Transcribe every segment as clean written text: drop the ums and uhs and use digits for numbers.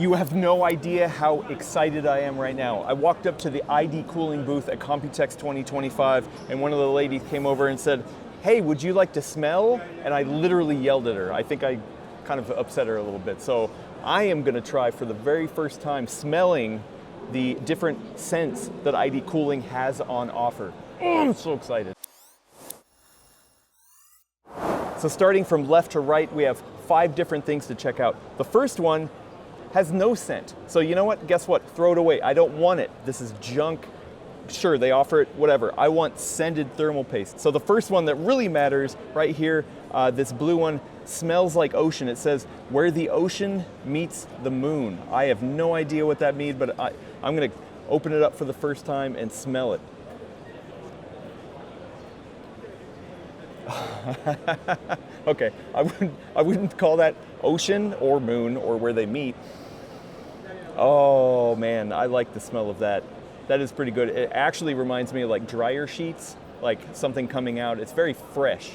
You have no idea how excited I am right now. I walked up to the ID Cooling booth at Computex 2025, and one of the ladies came over and said, "Hey, would you like to smell?" And I literally yelled at her. I think I kind of upset her a little bit. So I am gonna try for the very first time smelling the different scents that ID Cooling has on offer. I'm so excited. So starting from left to right, we have 5 different things to check out. The first one has no scent. So you know what? Guess what? Throw it away. I don't want it. This is junk. Sure, they offer it, whatever. I want scented thermal paste. So the first one that really matters right here, this blue one, smells like ocean. It says, where the ocean meets the moon. I have no idea what that means, but I'm gonna open it up for the first time and smell it. Okay, I wouldn't call that ocean or moon or where they meet. Oh man, I like the smell of that. That is pretty good. It actually reminds me of like dryer sheets, like something coming out. It's very fresh.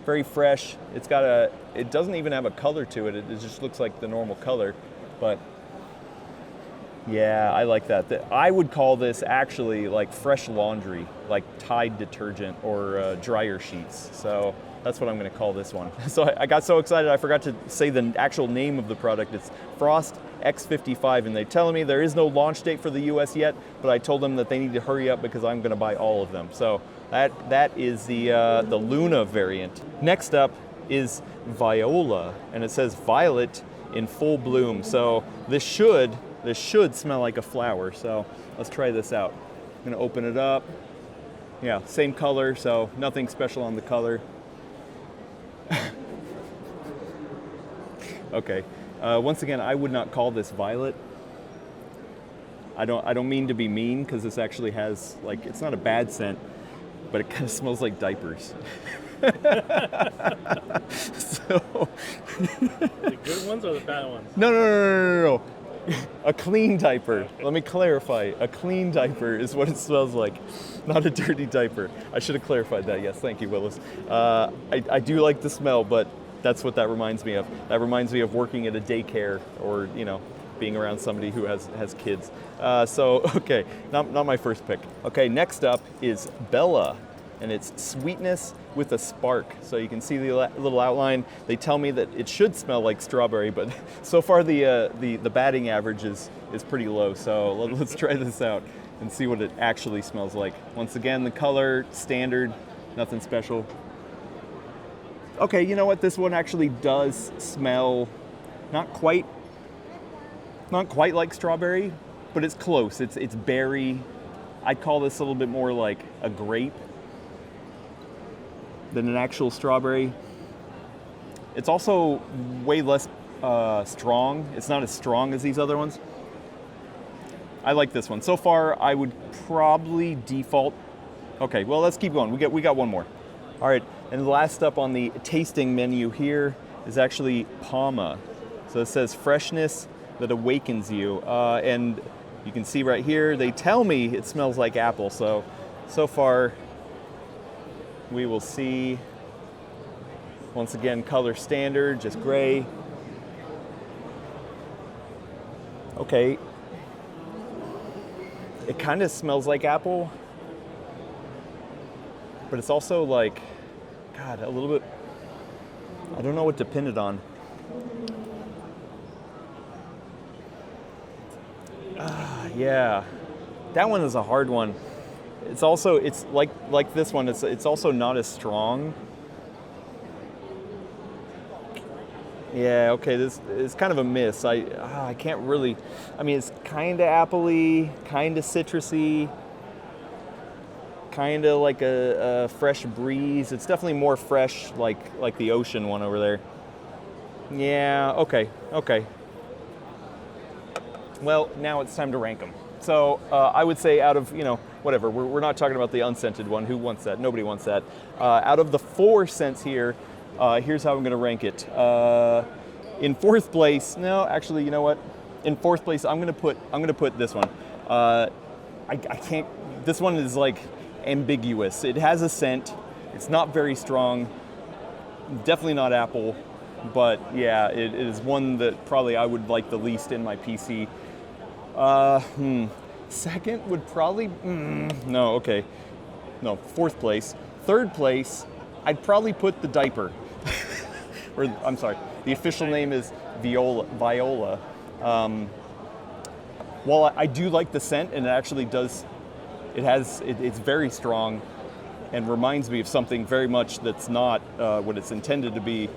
Very fresh. It doesn't even have a color to it. It just looks like the normal color. But yeah, I like that. I would call this actually like fresh laundry, like Tide detergent or dryer sheets. So that's what I'm going to call this one. So I got so excited I forgot to say the actual name of the product. It's Frost X55, and they're telling me there is no launch date for the US yet, but I told them that they need to hurry up because I'm going to buy all of them. So that is the Luna variant. Next up is Viola, and it says violet in full bloom. So this should smell like a flower. So let's try this out. I'm going to open it up. Yeah, same color, so nothing special on the color. Okay. Once again, I would not call this violet. I don't mean to be mean because this actually has like, it's not a bad scent, but it kind of smells like diapers. So The good ones or the bad ones? No. A clean diaper. Let me clarify. A clean diaper is what it smells like, not a dirty diaper. I should have clarified that. Yes, thank you, Willis. I do like the smell, but that's what that reminds me of. That reminds me of working at a daycare or, being around somebody who has kids. Okay, not my first pick. Okay, next up is Bella, and it's sweetness with a spark. So you can see the little outline. They tell me that it should smell like strawberry, but so far the batting average is pretty low. So let's try this out and see what it actually smells like. Once again, the color, standard, nothing special. Okay, you know what? This one actually does smell not quite like strawberry, but it's close. It's berry. I'd call this a little bit more like a grape than an actual strawberry. It's also way less strong. It's not as strong as these other ones. I like this one. So far, I would probably default. Okay, well, let's keep going. We got one more. All right, and last up on the tasting menu here is actually Palma. So it says freshness that awakens you. And you can see right here, they tell me it smells like apple. So far, we will see. Once again, color standard, just gray. Okay. It kind of smells like apple, but it's also like, God, a little bit, I don't know what to pin it on. Yeah, that one is a hard one. It's also, it's like this one, it's also not as strong. Yeah, okay, this is kind of a miss. I can't really, it's kind of apple-y, kind of citrusy, kind of like a fresh breeze. It's definitely more fresh, like the ocean one over there. Yeah, okay. Well, now it's time to rank them. So I would say out of, whatever, we're not talking about the unscented one. Who wants that? Nobody wants that. Out of the 4 scents here, here's how I'm going to rank it. In 4th place, no, actually, you know what? In 4th place, I'm going to put this one. I can't. This one is like ambiguous. It has a scent. It's not very strong. Definitely not apple. but yeah, it is one that probably I would like the least in my PC. Second would probably, no, okay. No, fourth place. Third place, I'd probably put the diaper. Or, I'm sorry, the official name is Viola. While I do like the scent, and it actually does, it's very strong and reminds me of something very much that's not what it's intended to be,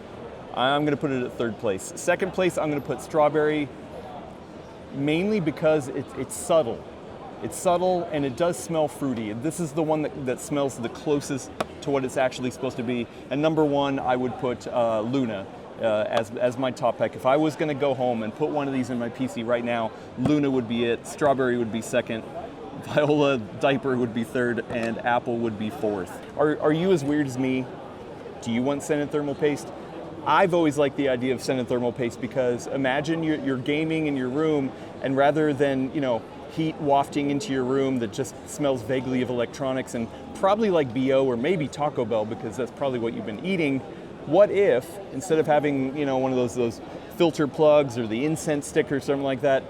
I'm gonna put it at third place. Second place, I'm gonna put strawberry, mainly because it's subtle. It's subtle and it does smell fruity. This is the one that smells the closest to what it's actually supposed to be. And number one, I would put Luna as my top pick. If I was gonna go home and put one of these in my PC right now, Luna would be it, strawberry would be second, Viola diaper would be third, and Apple would be fourth. Are you as weird as me? Do you want scented thermal paste? I've always liked the idea of scented thermal paste because imagine you're gaming in your room, and rather than heat wafting into your room that just smells vaguely of electronics and probably like BO or maybe Taco Bell because that's probably what you've been eating, what if instead of having one of those filter plugs or the incense stick or something like that,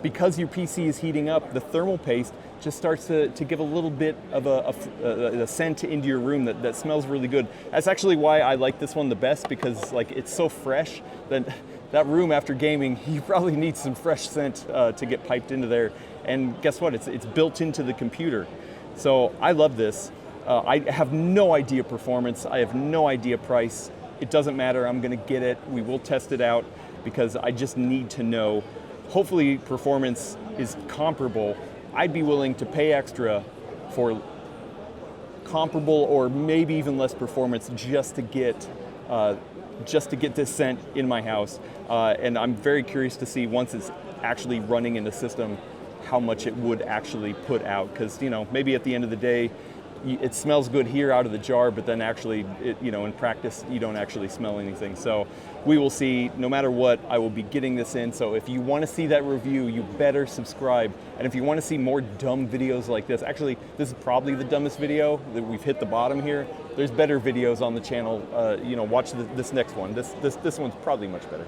because your PC is heating up, the thermal paste just starts to give a little bit of a scent into your room that smells really good. That's actually why I like this one the best, because it's so fresh that room after gaming, you probably need some fresh scent to get piped into there. And guess what? It's built into the computer. So I love this. I have no idea performance. I have no idea price. It doesn't matter. I'm gonna get it. We will test it out because I just need to know. Hopefully performance is comparable. I'd be willing to pay extra for comparable or maybe even less performance just to get this scent in my house. And I'm very curious to see once it's actually running in the system how much it would actually put out, because maybe at the end of the day it smells good here out of the jar, but then actually in practice you don't actually smell anything. So we will see. No matter what, I will be getting this in. So if you want to see that review, you better subscribe. And if you want to see more dumb videos like this, actually this is probably the dumbest video that we've hit the bottom here. There's better videos on the channel. Watch this next one. This one's probably much better.